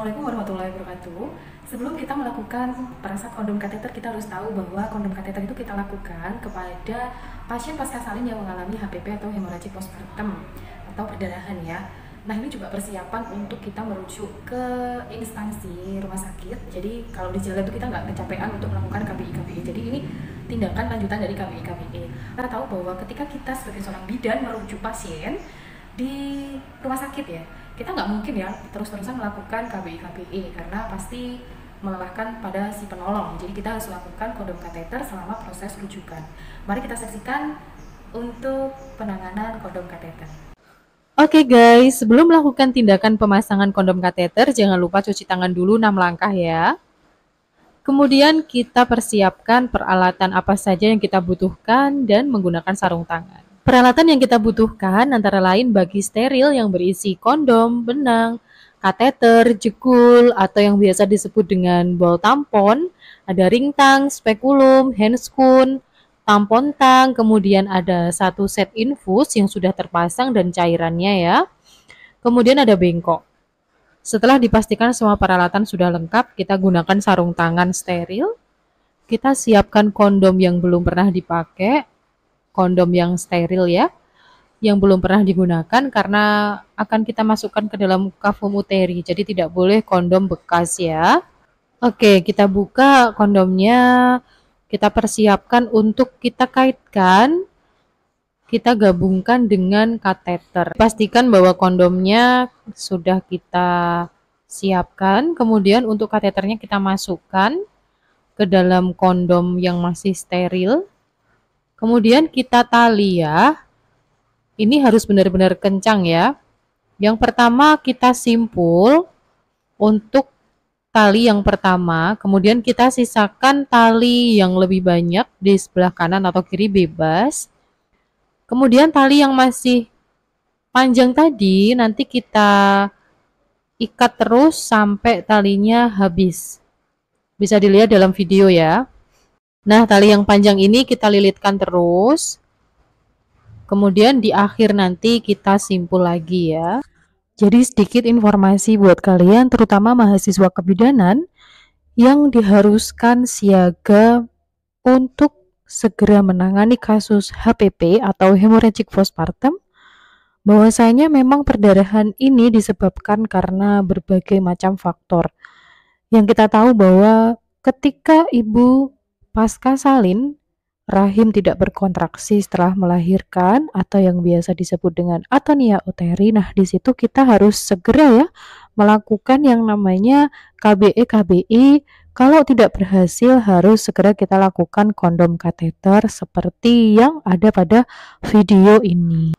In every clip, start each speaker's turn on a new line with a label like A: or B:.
A: Assalamualaikum warahmatullahi wabarakatuh. Sebelum kita melakukan perasaan kondom kateter, kita harus tahu bahwa kondom kateter itu kita lakukan kepada pasien pasca salin yang mengalami HPP atau hemorrhagic postpartum atau perdarahan ya. Nah, ini juga persiapan untuk kita merujuk ke instansi rumah sakit. Jadi kalau di jalan itu kita nggak kecapean untuk melakukan KBI. Jadi ini tindakan lanjutan dari KBI. Kita tahu bahwa ketika kita sebagai seorang bidan merujuk pasien di rumah sakit ya, kita nggak mungkin ya terus-terusan melakukan KBI karena pasti melelahkan pada si penolong. Jadi kita harus lakukan kondom kateter selama proses rujukan. Mari kita saksikan untuk penanganan kondom kateter.
B: Oke guys, sebelum melakukan tindakan pemasangan kondom kateter, jangan lupa cuci tangan dulu 6 langkah ya. Kemudian kita persiapkan peralatan apa saja yang kita butuhkan dan menggunakan sarung tangan. Peralatan yang kita butuhkan antara lain bagi steril yang berisi kondom, benang, kateter, jekul, atau yang biasa disebut dengan bol tampon, ada ring tang, spekulum, handscoon, tampon tang, kemudian ada 1 set infus yang sudah terpasang dan cairannya ya. Kemudian ada bengkok. Setelah dipastikan semua peralatan sudah lengkap, kita gunakan sarung tangan steril. Kita siapkan kondom yang belum pernah dipakai, kondom yang steril ya, yang belum pernah digunakan karena akan kita masukkan ke dalam kafum uteri, jadi tidak boleh kondom bekas ya. Oke, kita buka kondomnya, kita persiapkan untuk kita kaitkan, kita gabungkan dengan kateter. Pastikan bahwa kondomnya sudah kita siapkan, kemudian untuk kateternya kita masukkan ke dalam kondom yang masih steril. Kemudian kita tali ya. Ini harus benar-benar kencang ya. Yang pertama kita simpul untuk tali yang pertama, kemudian kita sisakan tali yang lebih banyak di sebelah kanan atau kiri bebas. Kemudian tali yang masih panjang tadi nanti kita ikat terus sampai talinya habis. Bisa dilihat dalam video ya. Nah, tali yang panjang ini kita lilitkan terus. Kemudian di akhir nanti kita simpul lagi ya. Jadi sedikit informasi buat kalian, terutama mahasiswa kebidanan yang diharuskan siaga untuk segera menangani kasus HPP atau hemorrhagic postpartum, bahwasanya memang perdarahan ini disebabkan karena berbagai macam faktor. Yang kita tahu bahwa ketika ibu pasca salin, rahim tidak berkontraksi setelah melahirkan atau yang biasa disebut dengan atonia uteri. Nah, di situ kita harus segera ya melakukan yang namanya KBI. Kalau tidak berhasil harus segera kita lakukan kondom kateter seperti yang ada pada video ini.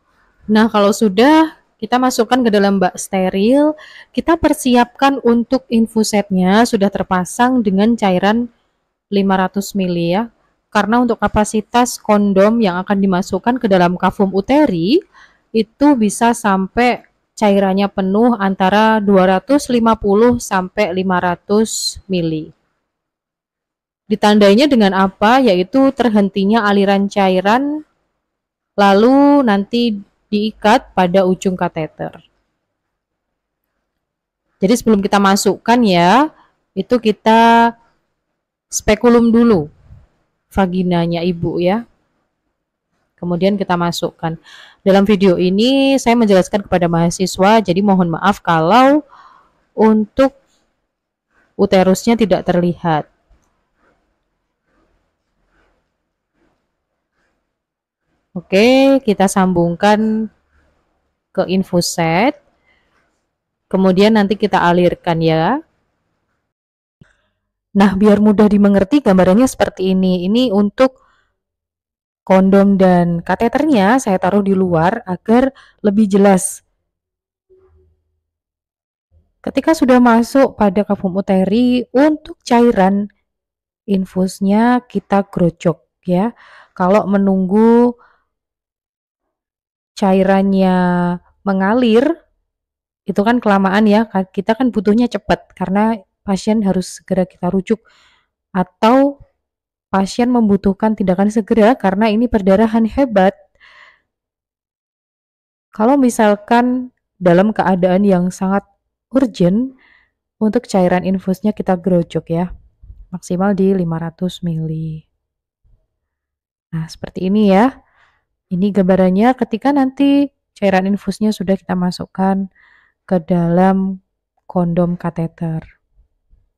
B: Nah, kalau sudah kita masukkan ke dalam bak steril, kita persiapkan untuk infusetnya sudah terpasang dengan cairan 500 ml ya. Karena untuk kapasitas kondom yang akan dimasukkan ke dalam kafum uteri itu bisa sampai cairannya penuh antara 250 sampai 500 ml. Ditandainya dengan apa? Yaitu terhentinya aliran cairan lalu nanti diikat pada ujung kateter. Jadi sebelum kita masukkan ya, itu kita spekulum dulu vaginanya ibu ya. Kemudian kita masukkan. Dalam video ini saya menjelaskan kepada mahasiswa, jadi mohon maaf kalau untuk uterusnya tidak terlihat. Oke, kita sambungkan ke infuset. Kemudian nanti kita alirkan ya. Nah, biar mudah dimengerti gambarannya seperti ini. Ini untuk kondom dan kateternya saya taruh di luar agar lebih jelas. Ketika sudah masuk pada kafum uteri, untuk cairan infusnya kita grocok ya. Kalau menunggu cairannya mengalir, itu kan kelamaan ya, kita kan butuhnya cepat karena pasien harus segera kita rujuk. Atau pasien membutuhkan tindakan segera karena ini perdarahan hebat. Kalau misalkan dalam keadaan yang sangat urgent, Untuk cairan infusnya kita gerojok ya, maksimal di 500 ml. Nah, seperti ini ya. Ini gambarannya ketika nanti cairan infusnya sudah kita masukkan ke dalam kondom kateter.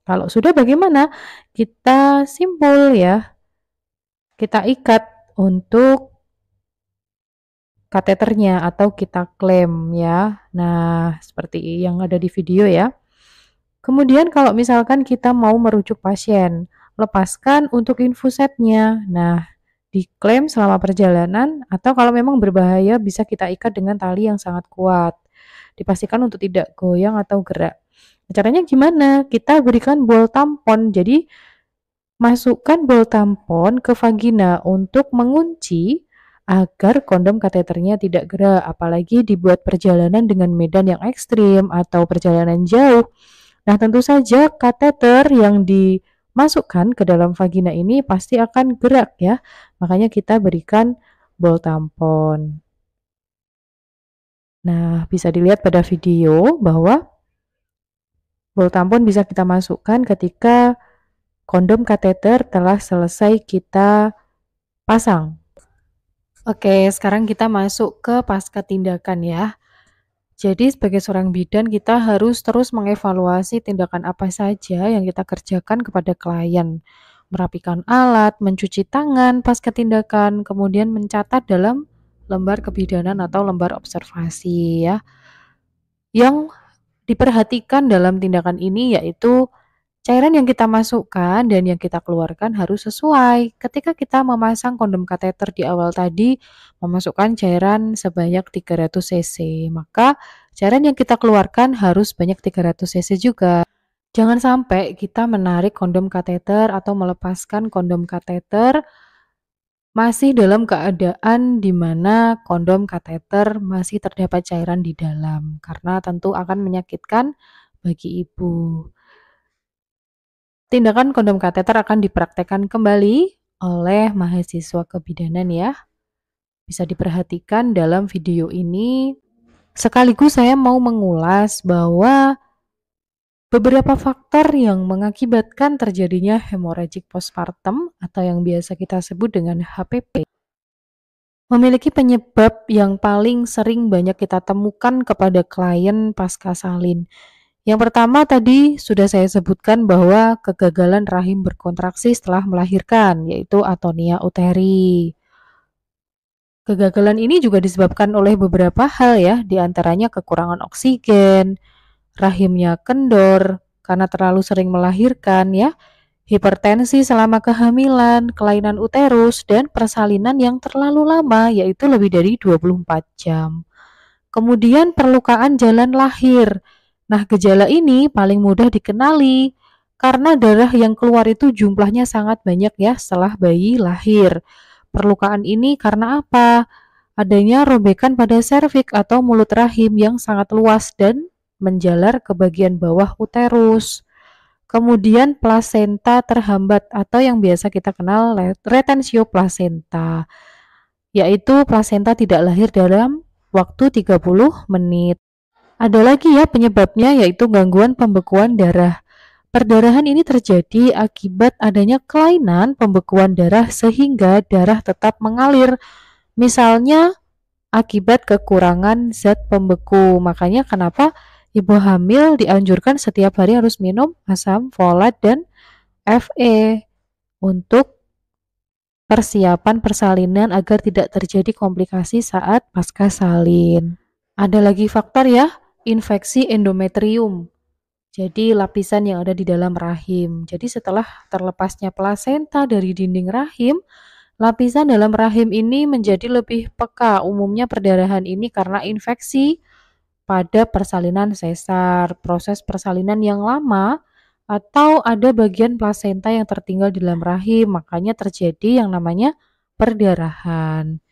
B: Kalau sudah bagaimana? Kita simpul ya, kita ikat untuk kateternya atau kita klem ya. Nah, seperti yang ada di video ya. Kemudian kalau misalkan kita mau merujuk pasien, lepaskan untuk infusetnya. Nah, diklaim selama perjalanan atau kalau memang berbahaya bisa kita ikat dengan tali yang sangat kuat. Dipastikan untuk tidak goyang atau gerak. Caranya gimana? Kita berikan bol tampon. Jadi masukkan bol tampon ke vagina untuk mengunci agar kondom kateternya tidak gerak, apalagi dibuat perjalanan dengan medan yang ekstrim atau perjalanan jauh. Nah, tentu saja kateter yang dimasukkan ke dalam vagina ini pasti akan gerak ya. Makanya kita berikan bol tampon. Nah, bisa dilihat pada video bahwa bol tampon bisa kita masukkan ketika kondom kateter telah selesai kita pasang. Oke, sekarang kita masuk ke pasca tindakan ya. Jadi sebagai seorang bidan kita harus terus mengevaluasi tindakan apa saja yang kita kerjakan kepada klien. Merapikan alat, mencuci tangan pasca tindakan, kemudian mencatat dalam lembar kebidanan atau lembar observasi ya. Yang diperhatikan dalam tindakan ini yaitu cairan yang kita masukkan dan yang kita keluarkan harus sesuai. Ketika kita memasang kondom kateter di awal tadi, memasukkan cairan sebanyak 300 cc, maka cairan yang kita keluarkan harus banyak 300 cc juga. Jangan sampai kita menarik kondom kateter atau melepaskan kondom kateter masih dalam keadaan di mana kondom kateter masih terdapat cairan di dalam, karena tentu akan menyakitkan bagi ibu. Tindakan kondom kateter akan dipraktekkan kembali oleh mahasiswa kebidanan ya. Bisa diperhatikan dalam video ini. Sekaligus saya mau mengulas bahwa beberapa faktor yang mengakibatkan terjadinya hemorrhagic postpartum atau yang biasa kita sebut dengan HPP memiliki penyebab yang paling sering banyak kita temukan kepada klien pasca salin. Yang pertama tadi sudah saya sebutkan bahwa kegagalan rahim berkontraksi setelah melahirkan, yaitu atonia uteri. Kegagalan ini juga disebabkan oleh beberapa hal ya, diantaranya kekurangan oksigen, rahimnya kendor karena terlalu sering melahirkan ya, hipertensi selama kehamilan, kelainan uterus, dan persalinan yang terlalu lama, yaitu lebih dari 24 jam. Kemudian perlukaan jalan lahir. Nah, gejala ini paling mudah dikenali karena darah yang keluar itu jumlahnya sangat banyak ya setelah bayi lahir. Perlukaan ini karena apa? Adanya robekan pada serviks atau mulut rahim yang sangat luas dan menjalar ke bagian bawah uterus. Kemudian plasenta terhambat atau yang biasa kita kenal retensio plasenta, yaitu plasenta tidak lahir dalam waktu 30 menit. Ada lagi ya penyebabnya yaitu gangguan pembekuan darah. Perdarahan ini terjadi akibat adanya kelainan pembekuan darah sehingga darah tetap mengalir. Misalnya akibat kekurangan zat pembeku. Makanya kenapa ibu hamil dianjurkan setiap hari harus minum asam folat dan Fe untuk persiapan persalinan agar tidak terjadi komplikasi saat pasca salin. Ada lagi faktor ya, infeksi endometrium. Jadi lapisan yang ada di dalam rahim. Jadi setelah terlepasnya plasenta dari dinding rahim, lapisan dalam rahim ini menjadi lebih peka. Umumnya perdarahan ini karena infeksi pada persalinan sesar, proses persalinan yang lama, atau ada bagian plasenta yang tertinggal di dalam rahim. Makanya terjadi yang namanya perdarahan.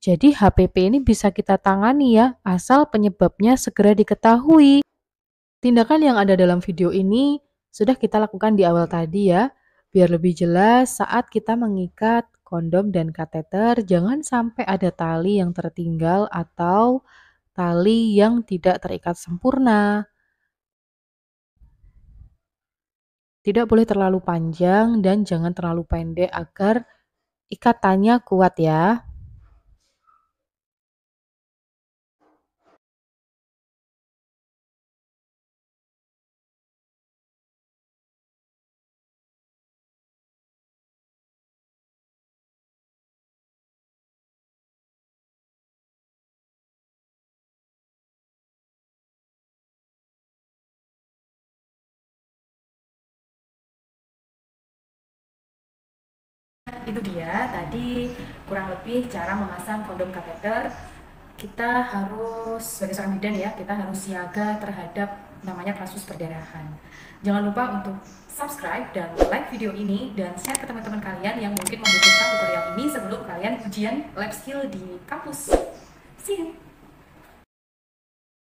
B: Jadi HPP ini bisa kita tangani ya, asal penyebabnya segera diketahui. Tindakan yang ada dalam video ini sudah kita lakukan di awal tadi ya. Biar lebih jelas saat kita mengikat kondom dan kateter, jangan sampai ada tali yang tertinggal atau tali yang tidak terikat sempurna. Tidak boleh terlalu panjang dan jangan terlalu pendek agar ikatannya kuat ya.
A: Itu dia tadi kurang lebih cara memasang kondom kateter. Kita harus sebagai seorang bidan ya, kita harus siaga terhadap namanya kasus perdarahan. Jangan lupa untuk subscribe dan like video ini dan share ke teman-teman kalian yang mungkin membutuhkan tutorial ini sebelum kalian ujian lab skill di kampus. See you!